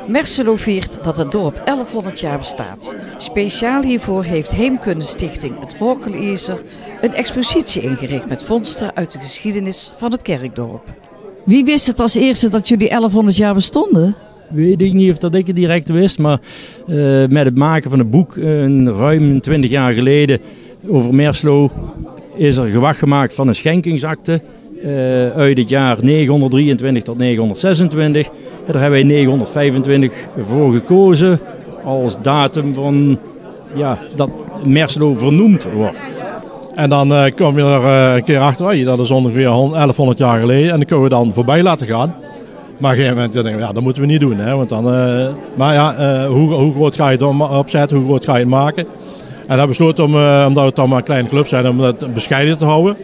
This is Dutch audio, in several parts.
Merselo viert dat het dorp 1100 jaar bestaat. Speciaal hiervoor heeft Heemkundestichting Het Rookelezer een expositie ingericht met vondsten uit de geschiedenis van het kerkdorp. Wie wist het als eerste dat jullie 1100 jaar bestonden? Weet ik niet of dat ik het direct wist, maar met het maken van het boek ruim 20 jaar geleden over Merselo is er gewag gemaakt van een schenkingsakte uit het jaar 923 tot 926. En daar hebben wij 925 voor gekozen als datum van dat Merselo vernoemd wordt. En dan kom je er een keer achter, dat is ongeveer 1100 jaar geleden en dan kunnen we dan voorbij laten gaan. Maar op een gegeven moment denk ik, dat moeten we niet doen. Hè, want dan, hoe groot ga je het opzetten, hoe groot ga je het maken? En dan besloten omdat het dan maar een kleine club zijn, om het bescheiden te houden.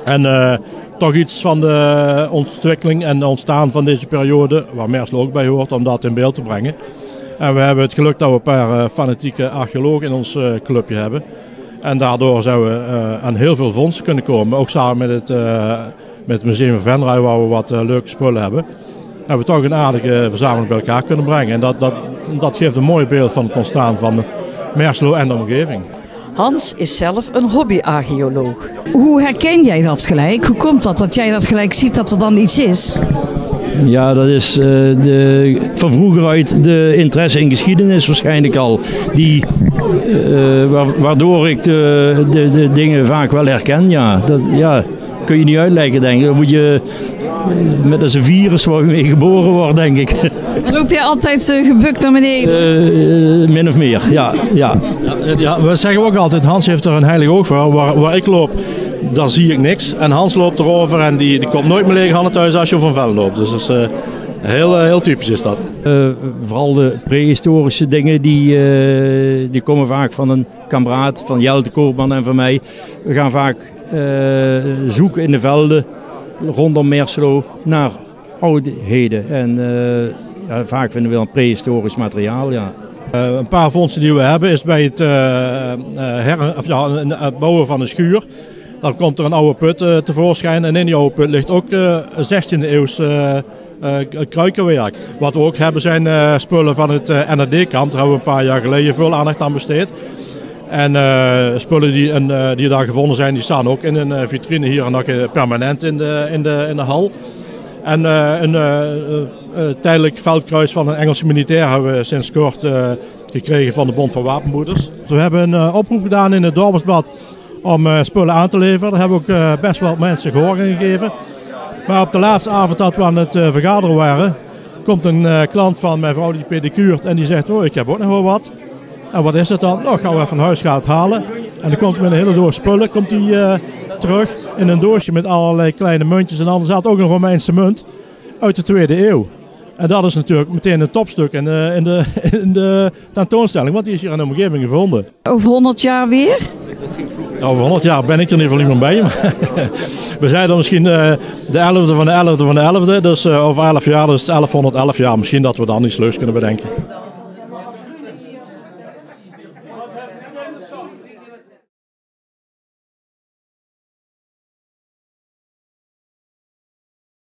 En toch iets van de ontwikkeling en ontstaan van deze periode, waar Merselo ook bij hoort, om dat in beeld te brengen. En we hebben het geluk dat we een paar fanatieke archeologen in ons clubje hebben. En daardoor zouden we aan heel veel vondsten kunnen komen. Ook samen met het Museum van Venray, waar we wat leuke spullen hebben. Hebben we toch een aardige verzameling bij elkaar kunnen brengen. En dat geeft een mooi beeld van het ontstaan van Merselo en de omgeving. Hans is zelf een hobby-archeoloog. Hoe herken jij dat gelijk? Hoe komt dat jij dat gelijk ziet dat er dan iets is? Ja, dat is van vroeger uit de interesse in geschiedenis waarschijnlijk al. Waardoor ik de dingen vaak wel herken. Ja, dat kun je niet uitleggen, denk ik. Dan moet je met als een virus waar je mee geboren wordt, denk ik. En loop je altijd gebukt naar beneden? Min of meer, ja. We zeggen ook altijd, Hans heeft er een heilig oog voor. Waar ik loop, daar zie ik niks. En Hans loopt erover en die komt nooit meer lege handen thuis als je op een veld loopt. Dus dat is, heel typisch is dat. Vooral de prehistorische dingen, die komen vaak van een kameraad, van Jelte Koopman en van mij. We gaan vaak zoeken in de velden rondom Merselo naar oudheden. En vaak vinden we dan prehistorisch materiaal, ja. Een paar vondsten die we hebben is bij het bouwen van een schuur. Dan komt er een oude put tevoorschijn en in die oude put ligt ook 16e eeuws kruikenwerk. Wat we ook hebben zijn spullen van het NRD-kamp. Daar hebben we een paar jaar geleden veel aandacht aan besteed. En spullen die daar gevonden zijn, die staan ook in een vitrine hier en ook permanent in de hal. En een tijdelijk veldkruis van een Engelse militair hebben we sinds kort gekregen van de Bond van Wapenbroeders. We hebben een oproep gedaan in het dorpsblad om spullen aan te leveren. Daar hebben ook best wel mensen gehoor in gegeven. Maar op de laatste avond dat we aan het vergaderen waren, komt een klant van mijn vrouw die pedicuurt en die zegt, ik heb ook nog wel wat. En wat is het dan? Nou, gaan we even van huis gaan het halen. En dan komt met een hele doos spullen terug in een doosje met allerlei kleine muntjes. En dan zat ook een Romeinse munt uit de 2e eeuw. En dat is natuurlijk meteen een topstuk in de tentoonstelling, want die is hier in de omgeving gevonden. Over 100 jaar weer? Over 100 jaar ben ik er in ieder geval niet meer bij. Maar we zijn dan misschien de 11e van de 11e van de 11e. Dus over 11 jaar, dus 1111 jaar. Misschien dat we dan iets leuks kunnen bedenken.